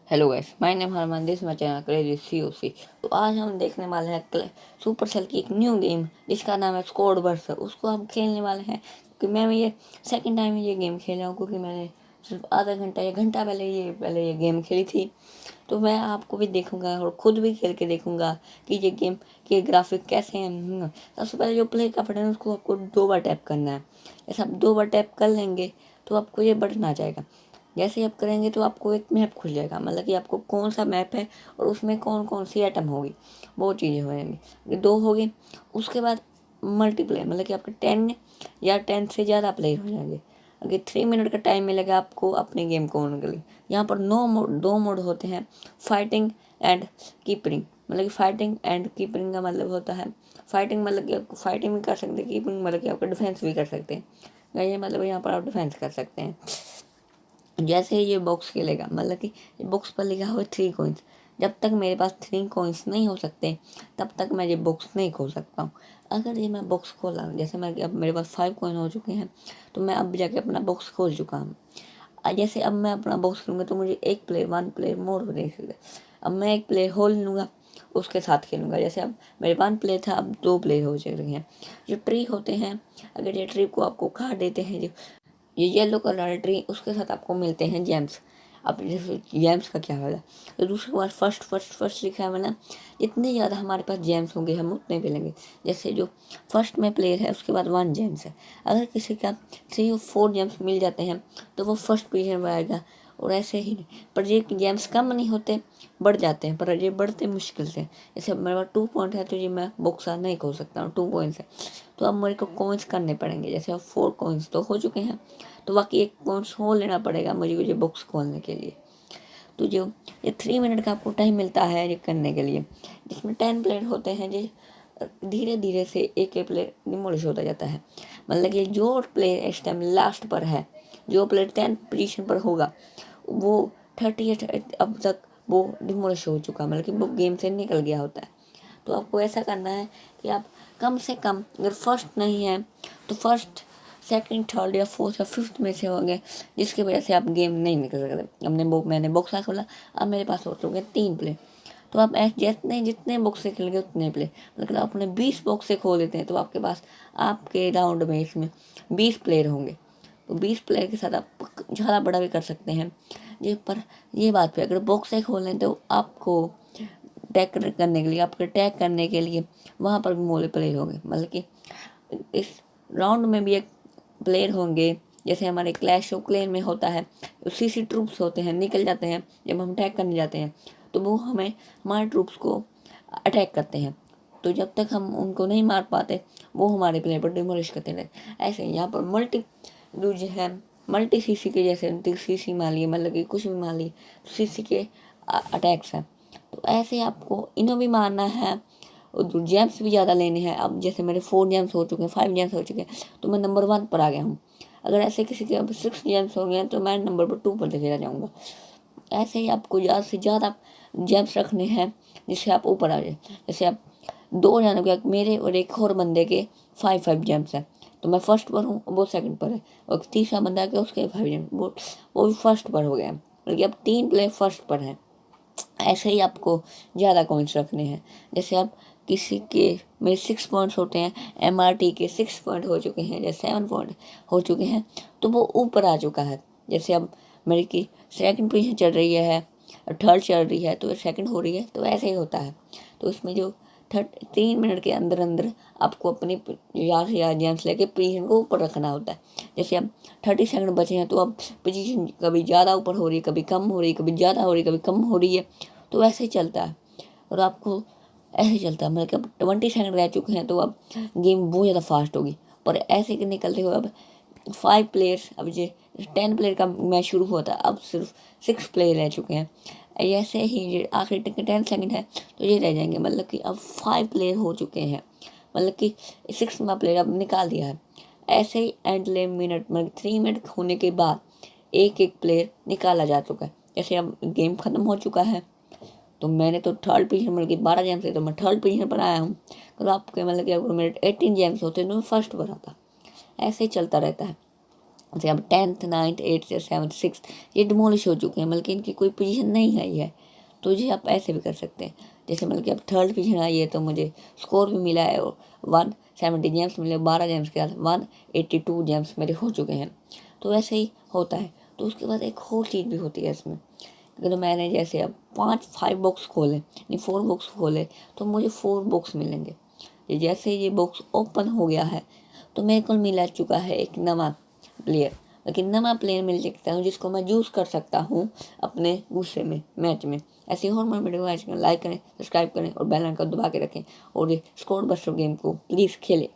Hello guys, my name Harman, this my channel crazy COC। तो आज हम देखने वाले हैं सुपरसेल की एक न्यू गेम जिसका नाम है स्क्वाड वर्स। उसको हम खेलने वाले हैं कि मैं ये सेकंड टाइम ये गेम खेल रहा हूँ, क्योंकि मैंने सिर्फ आधा घंटा या घंटा पहले ये गेम खेली थी। तो मैं आपको भी देखूंगा और खुद भी खेल के देखूंगा कि ये गेम के ग्राफिक कैसे हैं। सबसे पहले जो प्ले का बटन है उसको आपको 2 बार टैप करना है। जैसे आप 2 बार टैप कर लेंगे तो आपको ये बटन आ जाएगा। जैसे ही आप करेंगे तो आपको एक मैप खुल जाएगा, मतलब कि आपको कौन सा मैप है और उसमें कौन कौन सी आइटम होगी, वो चीज़ें हो जाएंगी। 2 होगी। उसके बाद मल्टीप्लेयर, मतलब कि आपके 10 या 10 से ज़्यादा प्लेयर हो जाएंगे। अगर 3 मिनट का टाइम मिलेगा आपको अपने गेम को ऑन के लिए। यहाँ पर 2 मोड होते हैं, फाइटिंग एंड कीपिंग। मतलब कि फाइटिंग एंड कीपिंग का मतलब होता है, फाइटिंग मतलब कि आपको फाइटिंग भी कर सकते हैं, कीपिंग मतलब कि आपका डिफेंस भी कर सकते हैं। ये मतलब यहाँ पर आप डिफेंस कर सकते हैं। जैसे ही ये बॉक्स खेलेगा, मतलब कि बॉक्स पर लिखा हुआ 3 कॉइन्स। जब तक मेरे पास 3 कॉइन्स नहीं हो सकते तब तक मैं ये बॉक्स नहीं खोल सकता हूँ। अगर ये मैं बॉक्स खोला, जैसे मैं अब मेरे पास 5 कॉइन हो चुके हैं, तो मैं अब जाके अपना बॉक्स खोल चुका हूँ। जैसे अब मैं अपना बॉक्स लूँगा तो मुझे एक प्लेयर 1 प्लेयर मोर हो जाएगा। अब मैं एक प्लेयर होल लूँगा, उसके साथ खेलूँगा। जैसे अब मेरे 1 प्लेयर था, अब 2 प्लेयर हो चुके हैं। जो ट्री होते हैं, अगर ये ट्री को आपको काट देते हैं, जो ये येलो कलर ट्री, उसके साथ आपको मिलते हैं जेम्स। अब जैसे जेम्स का क्या होगा, तो दूसरी बार फर्स्ट लिखा है, मतलब जितने ज़्यादा हमारे पास जेम्स होंगे हम उतने पे लेंगे। जैसे जो फर्स्ट में प्लेयर है उसके बाद 1 जेम्स है, अगर किसी का 3 और 4 जेम्स मिल जाते हैं तो वो फर्स्ट पोजीशन में आएगा। और ऐसे ही, पर ये जेम्स कम नहीं होते, बढ़ जाते हैं, पर ये बढ़ते मुश्किल से। जैसे मेरे पास 2 पॉइंट है तो ये मैं बॉक्सर नहीं खोल सकता हूँ, 2 पॉइंट है। तो अब मेरे को कॉइन्स करने पड़ेंगे। जैसे अब 4 कॉइन्स तो हो चुके हैं, तो बाकी 1 पॉइंट्स हो लेना पड़ेगा मुझे ये बॉक्स खोलने के लिए। तो जो ये 3 मिनट का आपको टाइम मिलता है ये करने के लिए, जिसमें 10 प्लेयर होते हैं, जो धीरे धीरे से एक एक प्लेयर डिमोलिश होता जाता है। मतलब कि जो प्लेयर इस टाइम लास्ट पर है, जो प्लेयर 10th पोजीशन पर होगा, वो 30 अब तक वो डिमोलिश हो चुका, मतलब कि वो गेम से निकल गया होता है। तो आपको ऐसा करना है कि आप कम से कम, अगर फर्स्ट नहीं है तो फर्स्ट, सेकंड, थर्ड या फोर्थ या फिफ्थ में से होंगे, जिसकी वजह से आप गेम नहीं निकल सकते। मैंने बॉक्स खोला, अब मेरे पास हो चुके 3 प्ले। तो आप जितने जितने बॉक्स से खेलेंगे उतने प्ले, मतलब आपने 20 बॉक्स से खोल देते हैं तो आपके पास आपके राउंड में इसमें 20 प्लेयर होंगे। तो 20 प्लेयर के साथ आप ज़्यादा बड़ा भी कर सकते हैं। ये पर ये बात पे, अगर बॉक्स से खोलें तो आपको टैग करने के लिए, आपके टैग करने के लिए वहाँ पर भी मोले प्लेयर होंगे। मतलब कि इस राउंड में भी एक प्लेयर होंगे, जैसे हमारे क्लैश ऑफ क्लैन में होता है। CC ट्रूप्स होते हैं, निकल जाते हैं जब हम अटैक करने जाते हैं, तो वो हमें हमारे ट्रूप्स को अटैक करते हैं। तो जब तक हम उनको नहीं मार पाते वो हमारे प्लेयर पर डिमोलिश करते रहते। ऐसे यहाँ पर मल्टी जो है, मल्टी CC के जैसे CC मान लिए, मतलब कि कुछ भी मान लिए, CC के अटैक्स हैं। तो ऐसे आपको इन्हें भी मारना है और जेम्स भी ज़्यादा लेने हैं। अब जैसे मेरे 4 जेम्स हो चुके हैं, 5 जेम्स हो चुके हैं, तो मैं नंबर 1 पर आ गया हूँ। अगर ऐसे किसी के अब 6 जेम्स हो गए तो मैं नंबर 2 पर लेके जाऊँगा। ऐसे ही आपको ज़्यादा से ज़्यादा जेम्स रखने हैं जिससे आप ऊपर आ जाए। जैसे आप 2 जनों के, मेरे और एक और बंदे के 5 जेम्स हैं, तो मैं फर्स्ट पर हूँ, वो सेकंड पर है। और तीसरा बंदा के उसके 5 जेम्स, वो भी फर्स्ट पर हो गया, बल्कि अब 3 प्लेयर फर्स्ट पर हैं। ऐसे ही आपको ज़्यादा कॉइन्स रखने हैं। जैसे आप किसी के, मेरे 6 पॉइंट्स होते हैं, MRT के 6 पॉइंट हो चुके हैं या 7 पॉइंट हो चुके हैं, तो वो ऊपर आ चुका है। जैसे अब मेरी की सेकंड पोजीशन चल रही है, थर्ड चल रही है, तो सेकंड हो रही है, तो ऐसे ही होता है। तो इसमें जो 3 मिनट के अंदर अंदर आपको अपनी ज़्यादा से ज़्यादा जेम्स लेके पोजीशन को ऊपर रखना होता है। जैसे अब 30 सेकंड बचे हैं, तो अब पोजीशन कभी ज़्यादा ऊपर हो रही है, कभी कम हो रही है, कभी ज़्यादा हो रही है, कभी कम हो रही है। तो ऐसे ही चलता है, और आपको ऐसे ही चलता है। मतलब कि अब 20 सेकंड रह चुके हैं तो अब गेम बहुत ज़्यादा फास्ट होगी। पर ऐसे कि निकलते हुए अब 5 प्लेयर्स, अब ये 10 प्लेयर का मैच शुरू हुआ था, अब सिर्फ 6 प्लेयर रह चुके हैं। ऐसे ही ये आखिरी 10 सेकंड है तो ये रह जाएंगे, मतलब कि अब 5 प्लेयर हो चुके हैं, मतलब कि 6वां प्लेयर अब निकाल दिया है। ऐसे ही एंडले मिनट, मतलब 3 मिनट होने के बाद एक एक प्लेयर निकाला जा चुका है। जैसे अब गेम ख़त्म हो चुका है, तो मैंने तो थर्ड पोजीशन, मतलब कि 12 जेम्स है तो मैं थर्ड पोजीशन पर आया हूँ। तो आपके, मतलब कि अगर मेरे 18 जेम्स होते तो मैं फर्स्ट पर आता। ऐसे ही चलता रहता है। जैसे अब 10th 9th 8th 7th 6th ये डिमोलिश हो चुके हैं, मतलब कि इनकी कोई पोजीशन नहीं आई है। तो जी आप ऐसे भी कर सकते हैं, जैसे मतलब कि अब 3rd पोजीशन आई है तो मुझे स्कोर भी मिला है 170 जेम्स मिले, 12 जेम्स के साथ 182 जेम्स मेरे हो चुके हैं। तो ऐसे ही होता है। तो उसके बाद एक और चीज़ भी होती है इसमें, अगर मैंने जैसे अब 5 बॉक्स खोले नहीं 4 बॉक्स खोले तो मुझे 4 बॉक्स मिलेंगे। जैसे ये बॉक्स ओपन हो गया है तो मेरे को मिला चुका है एक नवा प्लेयर, लेकिन नवा प्लेयर मिल सकता हूँ जिसको मैं यूज़ कर सकता हूँ अपने गुस्से में मैच में। ऐसे ही और मैं वीडियो लाइक करें, सब्सक्राइब करें और बेल आइकन दबा के रखें और ये स्कोर बस्टर गेम को प्लीज़ खेलें।